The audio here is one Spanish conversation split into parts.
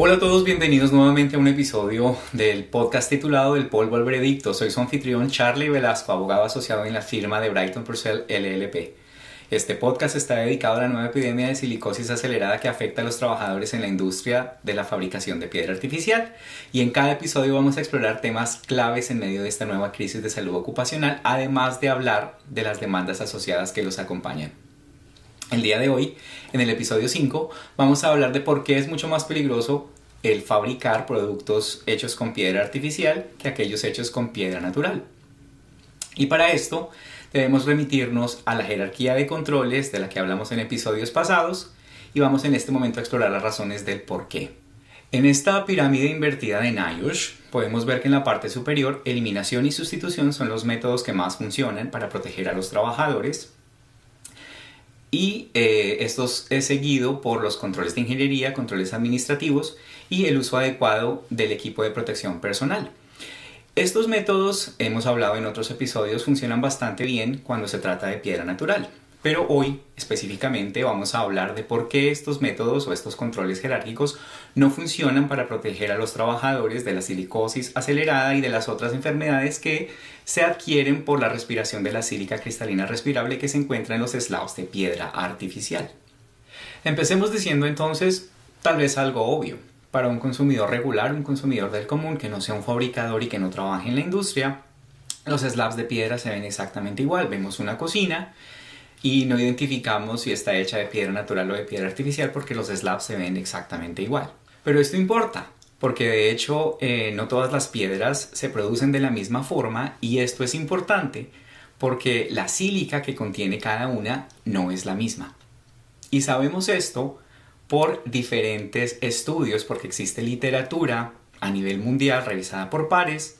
Hola a todos, bienvenidos nuevamente a un episodio del podcast titulado El polvo al veredicto. Soy su anfitrión Charlie Velasco, abogado asociado en la firma de Brighton Purcell LLP. Este podcast está dedicado a la nueva epidemia de silicosis acelerada que afecta a los trabajadores en la industria de la fabricación de piedra artificial. Y en cada episodio vamos a explorar temas claves en medio de esta nueva crisis de salud ocupacional, además de hablar de las demandas asociadas que los acompañan. El día de hoy, en el episodio 5, vamos a hablar de por qué es mucho más peligroso el fabricar productos hechos con piedra artificial que aquellos hechos con piedra natural. Y para esto debemos remitirnos a la jerarquía de controles de la que hablamos en episodios pasados y vamos en este momento a explorar las razones del por qué. En esta pirámide invertida de NIOSH podemos ver que en la parte superior eliminación y sustitución son los métodos que más funcionan para proteger a los trabajadores. Y esto es seguido por los controles de ingeniería, controles administrativos y el uso adecuado del equipo de protección personal. Estos métodos, hemos hablado en otros episodios, funcionan bastante bien cuando se trata de piedra natural. Pero hoy específicamente vamos a hablar de por qué estos métodos o estos controles jerárquicos no funcionan para proteger a los trabajadores de la silicosis acelerada y de las otras enfermedades que se adquieren por la respiración de la sílica cristalina respirable que se encuentra en los slabs de piedra artificial. Empecemos diciendo entonces tal vez algo obvio. Para un consumidor regular, un consumidor del común que no sea un fabricador y que no trabaje en la industria, los slabs de piedra se ven exactamente igual. Vemos una cocina y no identificamos si está hecha de piedra natural o de piedra artificial porque los slabs se ven exactamente igual. Pero esto importa, porque de hecho no todas las piedras se producen de la misma forma y esto es importante porque la sílica que contiene cada una no es la misma. Y sabemos esto por diferentes estudios, porque existe literatura a nivel mundial revisada por pares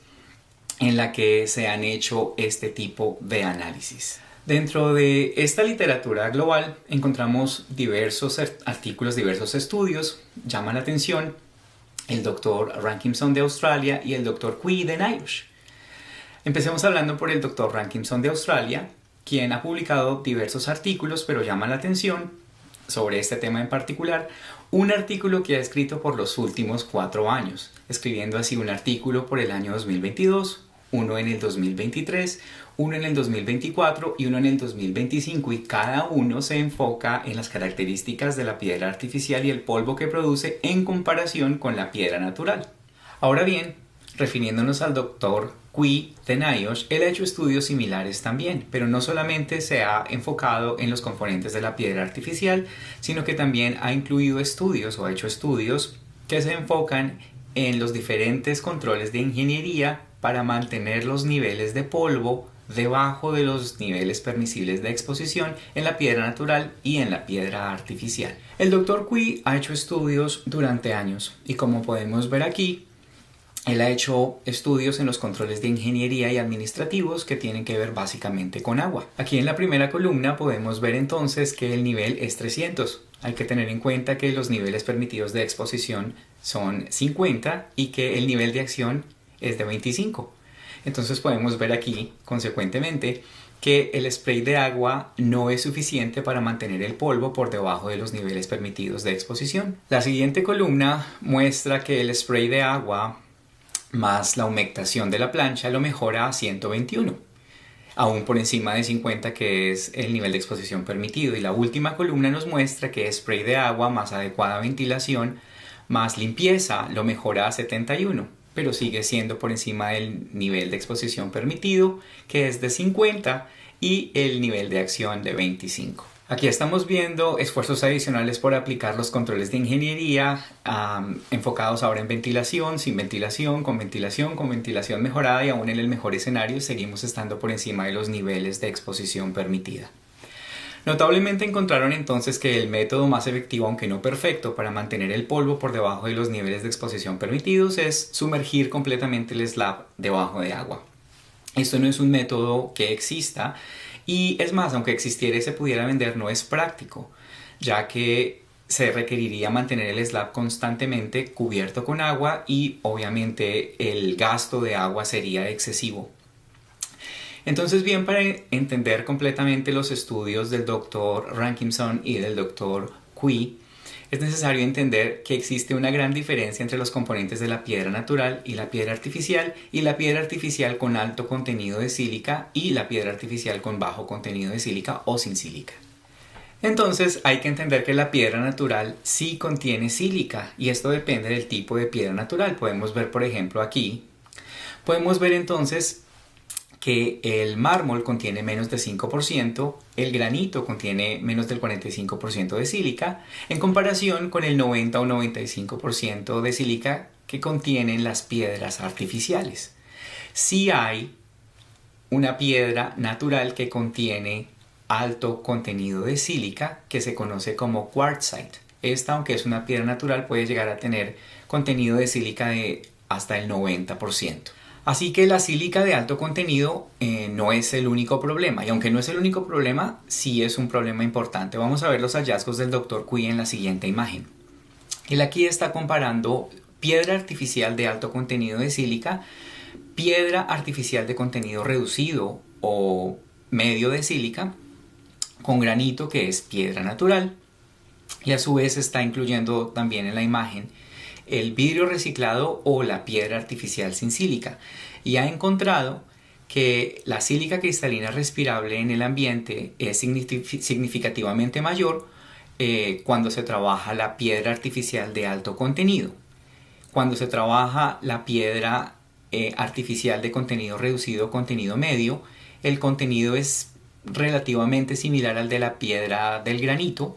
en la que se han hecho este tipo de análisis. Dentro de esta literatura global encontramos diversos artículos, diversos estudios. Llama la atención el Dr. Rankinson de Australia y el Dr. Cui de NIOSH. Empecemos hablando por el Dr. Rankinson de Australia, quien ha publicado diversos artículos, pero llama la atención sobre este tema en particular, un artículo que ha escrito por los últimos 4 años, escribiendo así un artículo por el año 2022, uno en el 2023, uno en el 2024 y uno en el 2025, y cada uno se enfoca en las características de la piedra artificial y el polvo que produce en comparación con la piedra natural. Ahora bien, refiriéndonos al Dr. Cui de NIOSH, él ha hecho estudios similares también, pero no solamente se ha enfocado en los componentes de la piedra artificial, sino que también ha incluido estudios o ha hecho estudios que se enfocan en los diferentes controles de ingeniería para mantener los niveles de polvo debajo de los niveles permisibles de exposición en la piedra natural y en la piedra artificial. El Dr. Cui ha hecho estudios durante años y como podemos ver aquí, él ha hecho estudios en los controles de ingeniería y administrativos que tienen que ver básicamente con agua. Aquí en la primera columna podemos ver entonces que el nivel es 300. Hay que tener en cuenta que los niveles permitidos de exposición son 50 y que el nivel de acción es de 25. Entonces podemos ver aquí, consecuentemente, que el spray de agua no es suficiente para mantener el polvo por debajo de los niveles permitidos de exposición. La siguiente columna muestra que el spray de agua más la humectación de la plancha lo mejora a 121, aún por encima de 50 que es el nivel de exposición permitido. Y la última columna nos muestra que spray de agua más adecuada ventilación más limpieza lo mejora a 71, pero sigue siendo por encima del nivel de exposición permitido, que es de 50, y el nivel de acción de 25. Aquí estamos viendo esfuerzos adicionales por aplicar los controles de ingeniería enfocados ahora en ventilación, sin ventilación, con ventilación mejorada, y aún en el mejor escenario seguimos estando por encima de los niveles de exposición permitida. Notablemente encontraron entonces que el método más efectivo, aunque no perfecto, para mantener el polvo por debajo de los niveles de exposición permitidos es sumergir completamente el slab debajo de agua. Esto no es un método que exista y es más, aunque existiera y se pudiera vender, no es práctico, ya que se requeriría mantener el slab constantemente cubierto con agua y obviamente el gasto de agua sería excesivo. Entonces, bien, para entender completamente los estudios del Dr. Rankinson y del Dr. Cui, es necesario entender que existe una gran diferencia entre los componentes de la piedra natural y la piedra artificial con alto contenido de sílica y la piedra artificial con bajo contenido de sílica o sin sílica. Entonces hay que entender que la piedra natural sí contiene sílica y esto depende del tipo de piedra natural. Podemos ver, por ejemplo, aquí, podemos ver entonces que el mármol contiene menos del 5%, el granito contiene menos del 45% de sílica, en comparación con el 90 o 95% de sílica que contienen las piedras artificiales. Sí hay una piedra natural que contiene alto contenido de sílica que se conoce como quartzite. Esta, aunque es una piedra natural, puede llegar a tener contenido de sílica de hasta el 90%. Así que la sílica de alto contenido no es el único problema, y aunque no es el único problema, sí es un problema importante. Vamos a ver los hallazgos del Dr. Cui en la siguiente imagen. Él aquí está comparando piedra artificial de alto contenido de sílica, piedra artificial de contenido reducido o medio de sílica, con granito, que es piedra natural, y a su vez está incluyendo también en la imagen el vidrio reciclado o la piedra artificial sin sílica, y ha encontrado que la sílica cristalina respirable en el ambiente es significativamente mayor cuando se trabaja la piedra artificial de alto contenido. Cuando se trabaja la piedra artificial de contenido reducido o contenido medio, el contenido es relativamente similar al de la piedra del granito,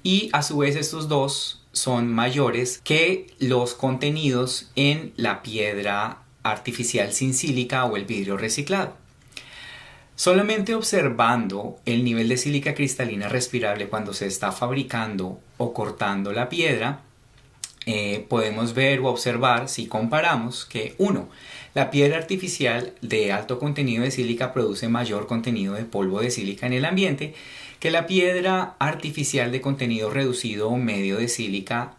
y a su vez estos dos son mayores que los contenidos en la piedra artificial sin sílica o el vidrio reciclado. Solamente observando el nivel de sílica cristalina respirable cuando se está fabricando o cortando la piedra, podemos ver o observar, si comparamos, que 1. La piedra artificial de alto contenido de sílica produce mayor contenido de polvo de sílica en el ambiente que la piedra artificial de contenido reducido o medio de sílica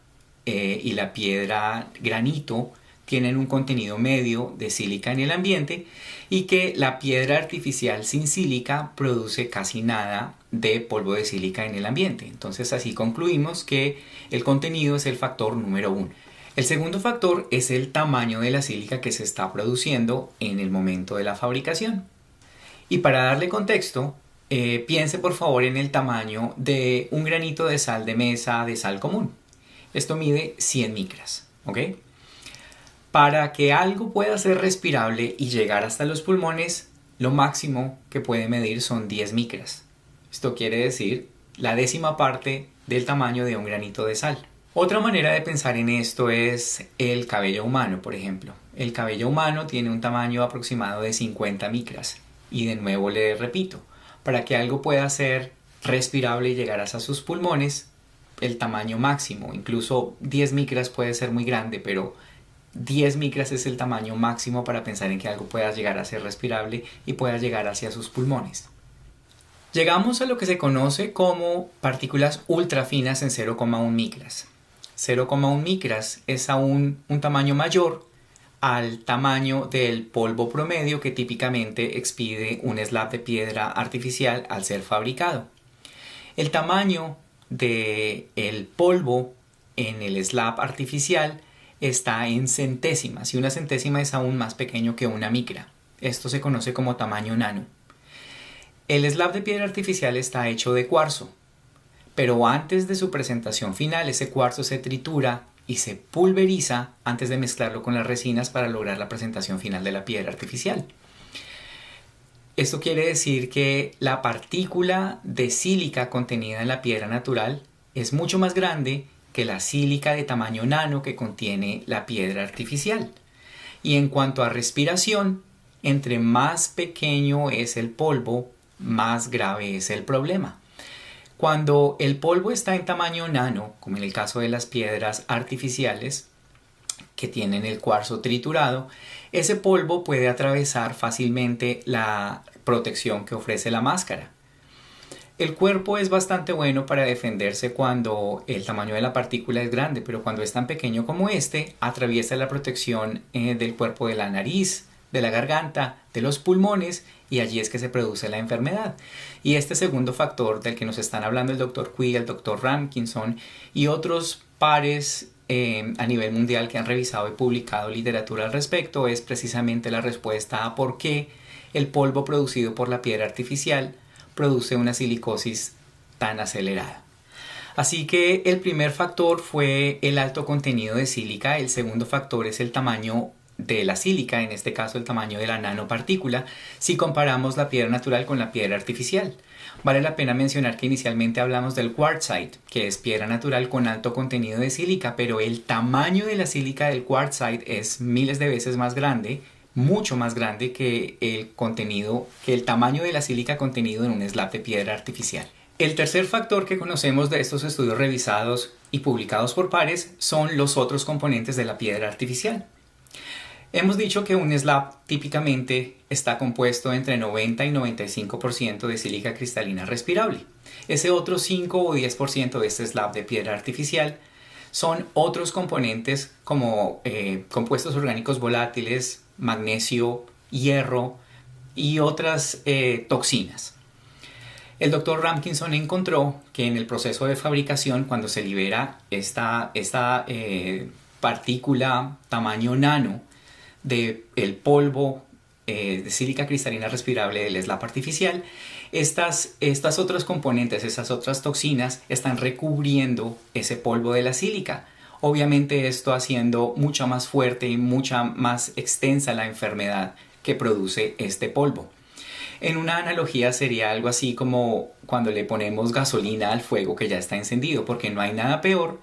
y la piedra granito tienen un contenido medio de sílica en el ambiente, y que la piedra artificial sin sílica produce casi nada de polvo de sílica en el ambiente. Entonces así concluimos que el contenido es el factor número 1. El segundo factor es el tamaño de la sílica que se está produciendo en el momento de la fabricación. Y para darle contexto, piense por favor en el tamaño de un granito de sal de mesa de sal común. Esto mide 100 micras, ¿ok? Para que algo pueda ser respirable y llegar hasta los pulmones, lo máximo que puede medir son 10 micras. Esto quiere decir la décima parte del tamaño de un granito de sal. Otra manera de pensar en esto es el cabello humano, por ejemplo. El cabello humano tiene un tamaño aproximado de 50 micras. Y de nuevo le repito, para que algo pueda ser respirable y llegar hasta sus pulmones, el tamaño máximo, incluso 10 micras puede ser muy grande, pero 10 micras es el tamaño máximo para pensar en que algo pueda llegar a ser respirable y pueda llegar hacia sus pulmones. Llegamos a lo que se conoce como partículas ultrafinas en 0,1 micras. 0,1 micras es aún un tamaño mayor al tamaño del polvo promedio que típicamente expide un slab de piedra artificial al ser fabricado. El tamaño del polvo en el slab artificial está en centésimas, y una centésima es aún más pequeño que una micra. Esto se conoce como tamaño nano. El slab de piedra artificial está hecho de cuarzo, pero antes de su presentación final ese cuarzo se tritura y se pulveriza antes de mezclarlo con las resinas para lograr la presentación final de la piedra artificial. Esto quiere decir que la partícula de sílica contenida en la piedra natural es mucho más grande que la sílica de tamaño nano que contiene la piedra artificial. Y en cuanto a respiración, entre más pequeño es el polvo, más grave es el problema. Cuando el polvo está en tamaño nano, como en el caso de las piedras artificiales que tienen el cuarzo triturado, ese polvo puede atravesar fácilmente la protección que ofrece la máscara. El cuerpo es bastante bueno para defenderse cuando el tamaño de la partícula es grande, pero cuando es tan pequeño como este, atraviesa la protección del cuerpo de la nariz, de la garganta, de los pulmones, y allí es que se produce la enfermedad. Y este segundo factor del que nos están hablando el Dr. Cui, el Dr. Ramkinson y otros pares a nivel mundial que han revisado y publicado literatura al respecto es precisamente la respuesta a por qué el polvo producido por la piedra artificial produce una silicosis tan acelerada. Así que el primer factor fue el alto contenido de sílica, el segundo factor es el tamaño de la sílica, en este caso el tamaño de la nanopartícula, si comparamos la piedra natural con la piedra artificial. Vale la pena mencionar que inicialmente hablamos del quartzite, que es piedra natural con alto contenido de sílica, pero el tamaño de la sílica del quartzite es miles de veces más grande, mucho más grande que el tamaño de la sílica contenido en un slab de piedra artificial. El tercer factor que conocemos de estos estudios revisados y publicados por pares son los otros componentes de la piedra artificial. Hemos dicho que un slab típicamente está compuesto entre 90 y 95% de sílica cristalina respirable. Ese otro 5 o 10% de este slab de piedra artificial son otros componentes como compuestos orgánicos volátiles, magnesio, hierro y otras toxinas. El Dr. Ramkinson encontró que en el proceso de fabricación, cuando se libera esta partícula tamaño nano del polvo de sílica cristalina respirable del slab artificial, estas otras componentes, estas otras toxinas están recubriendo ese polvo de la sílica. Obviamente esto haciendo mucho más fuerte y mucha más extensa la enfermedad que produce este polvo. En una analogía sería algo así como cuando le ponemos gasolina al fuego que ya está encendido, porque no hay nada peor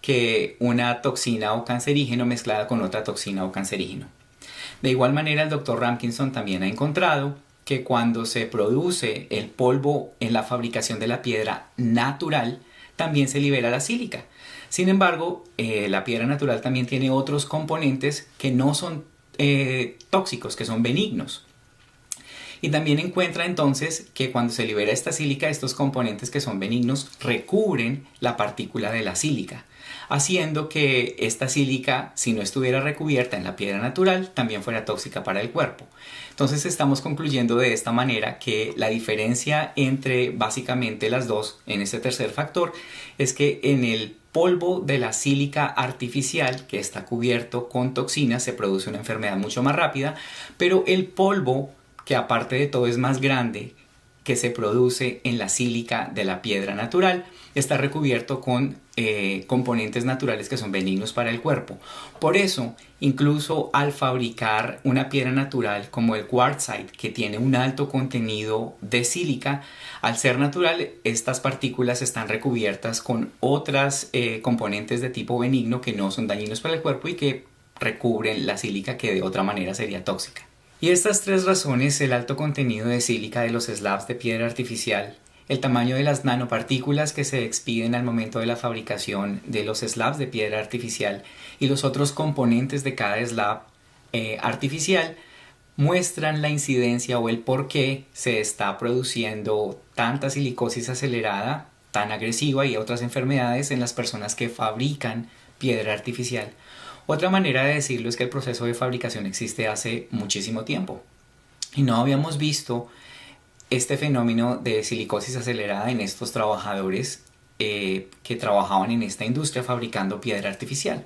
que una toxina o cancerígeno mezclada con otra toxina o cancerígeno. De igual manera, el Dr. Ramkinson también ha encontrado que cuando se produce el polvo en la fabricación de la piedra natural, también se libera la sílica. Sin embargo, la piedra natural también tiene otros componentes que no son tóxicos, que son benignos. Y también encuentra entonces que cuando se libera esta sílica, estos componentes que son benignos recubren la partícula de la sílica, haciendo que esta sílica, si no estuviera recubierta en la piedra natural, también fuera tóxica para el cuerpo. Entonces estamos concluyendo de esta manera que la diferencia entre básicamente las dos en este tercer factor es que en el polvo de la sílica artificial que está cubierto con toxinas se produce una enfermedad mucho más rápida, pero el polvo que aparte de todo es más grande, que se produce en la sílica de la piedra natural, está recubierto con componentes naturales que son benignos para el cuerpo. Por eso, incluso al fabricar una piedra natural como el quartzite, que tiene un alto contenido de sílica, al ser natural, estas partículas están recubiertas con otras componentes de tipo benigno que no son dañinos para el cuerpo y que recubren la sílica que de otra manera sería tóxica. Y estas tres razones, el alto contenido de sílica de los slabs de piedra artificial, el tamaño de las nanopartículas que se expiden al momento de la fabricación de los slabs de piedra artificial y los otros componentes de cada slab artificial, muestran la incidencia o el por qué se está produciendo tanta silicosis acelerada, tan agresiva y otras enfermedades en las personas que fabrican piedra artificial. Otra manera de decirlo es que el proceso de fabricación existe hace muchísimo tiempo y no habíamos visto este fenómeno de silicosis acelerada en estos trabajadores que trabajaban en esta industria fabricando piedra artificial.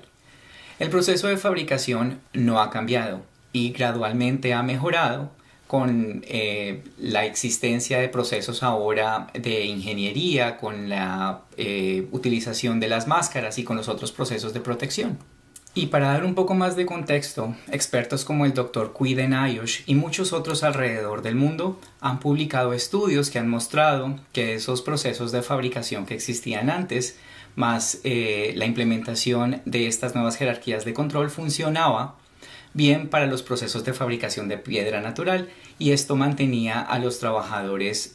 El proceso de fabricación no ha cambiado y gradualmente ha mejorado con la existencia de procesos ahora de ingeniería, con la utilización de las máscaras y con los otros procesos de protección. Y para dar un poco más de contexto, expertos como el Dr. Cui de NIOSH y muchos otros alrededor del mundo han publicado estudios que han mostrado que esos procesos de fabricación que existían antes, más la implementación de estas nuevas jerarquías de control, funcionaba bien para los procesos de fabricación de piedra natural y esto mantenía a los trabajadores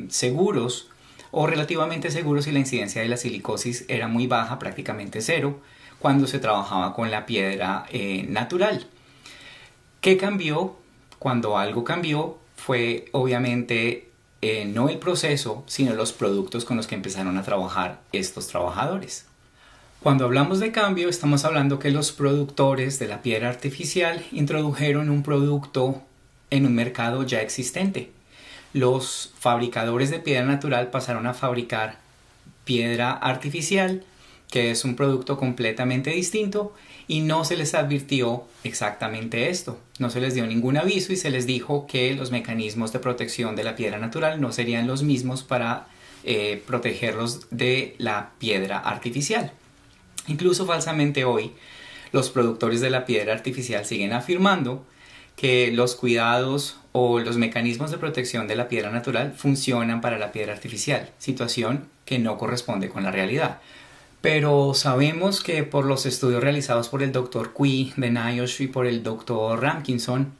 seguros o relativamente seguros y la incidencia de la silicosis era muy baja, prácticamente cero, cuando se trabajaba con la piedra natural. ¿Qué cambió? Cuando algo cambió fue obviamente no el proceso, sino los productos con los que empezaron a trabajar estos trabajadores. Cuando hablamos de cambio, estamos hablando que los productores de la piedra artificial introdujeron un producto en un mercado ya existente. Los fabricadores de piedra natural pasaron a fabricar piedra artificial, que es un producto completamente distinto, y no se les advirtió exactamente esto. No se les dio ningún aviso y se les dijo que los mecanismos de protección de la piedra natural no serían los mismos para protegerlos de la piedra artificial. Incluso falsamente hoy, los productores de la piedra artificial siguen afirmando que los cuidados o los mecanismos de protección de la piedra natural funcionan para la piedra artificial, situación que no corresponde con la realidad. Pero sabemos que por los estudios realizados por el Dr. Cui de NIOSH y por el Dr. Ramkinson,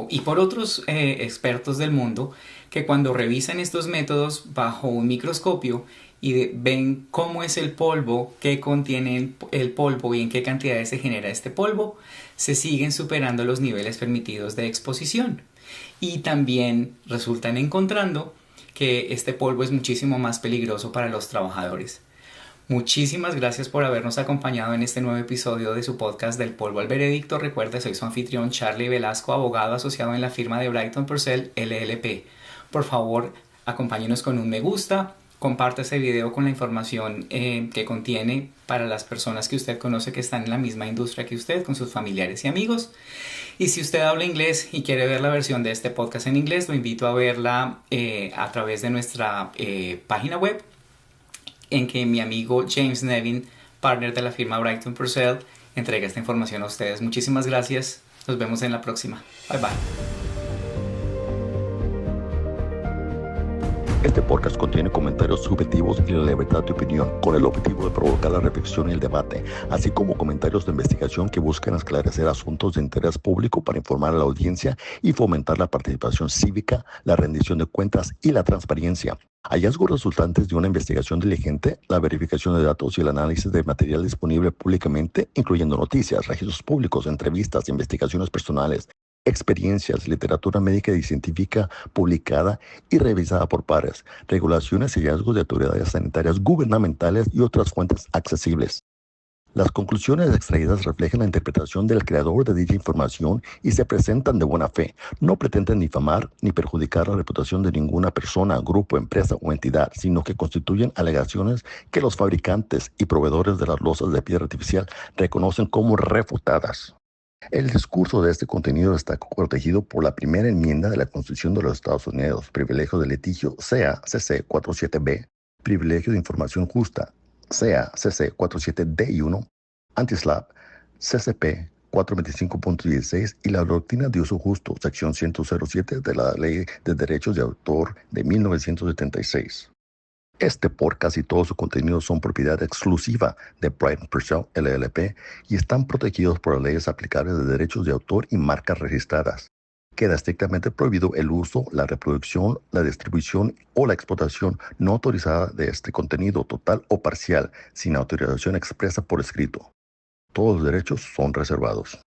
y por otros expertos del mundo, que cuando revisan estos métodos bajo un microscopio y ven cómo es el polvo, qué contiene el polvo y en qué cantidades se genera este polvo, se siguen superando los niveles permitidos de exposición. Y también resultan encontrando que este polvo es muchísimo más peligroso para los trabajadores. Muchísimas gracias por habernos acompañado en este nuevo episodio de su podcast Del Polvo al Veredicto. Recuerde, soy su anfitrión Charlie Velasco, abogado asociado en la firma de Brighton Purcell LLP. Por favor, acompáñenos con un me gusta, comparte este video con la información que contiene para las personas que usted conoce que están en la misma industria que usted, con sus familiares y amigos. Y si usted habla inglés y quiere ver la versión de este podcast en inglés, lo invito a verla a través de nuestra página web, en que mi amigo James Nevin, partner de la firma Brighton Purcell, entrega esta información a ustedes. Muchísimas gracias. Nos vemos en la próxima. Bye bye. Este podcast contiene comentarios subjetivos y la libertad de opinión, con el objetivo de provocar la reflexión y el debate, así como comentarios de investigación que buscan esclarecer asuntos de interés público para informar a la audiencia y fomentar la participación cívica, la rendición de cuentas y la transparencia. Hallazgos resultantes de una investigación diligente, la verificación de datos y el análisis de material disponible públicamente, incluyendo noticias, registros públicos, entrevistas, investigaciones personales, experiencias, literatura médica y científica publicada y revisada por pares, regulaciones y hallazgos de autoridades sanitarias gubernamentales y otras fuentes accesibles. Las conclusiones extraídas reflejan la interpretación del creador de dicha información y se presentan de buena fe. No pretenden difamar ni perjudicar la reputación de ninguna persona, grupo, empresa o entidad, sino que constituyen alegaciones que los fabricantes y proveedores de las losas de piedra artificial reconocen como refutadas. El discurso de este contenido está protegido por la primera enmienda de la Constitución de los Estados Unidos, privilegio de litigio, sea CC 47B, privilegio de información justa, sea CC 47D1, anti-SLAPP, CCP 425.16 y la doctrina de uso justo, sección 107 de la Ley de Derechos de Autor de 1976. Este podcast y todo su contenido son propiedad exclusiva de Brighton Purcell LLP y están protegidos por las leyes aplicables de derechos de autor y marcas registradas. Queda estrictamente prohibido el uso, la reproducción, la distribución o la explotación no autorizada de este contenido total o parcial, sin autorización expresa por escrito. Todos los derechos son reservados.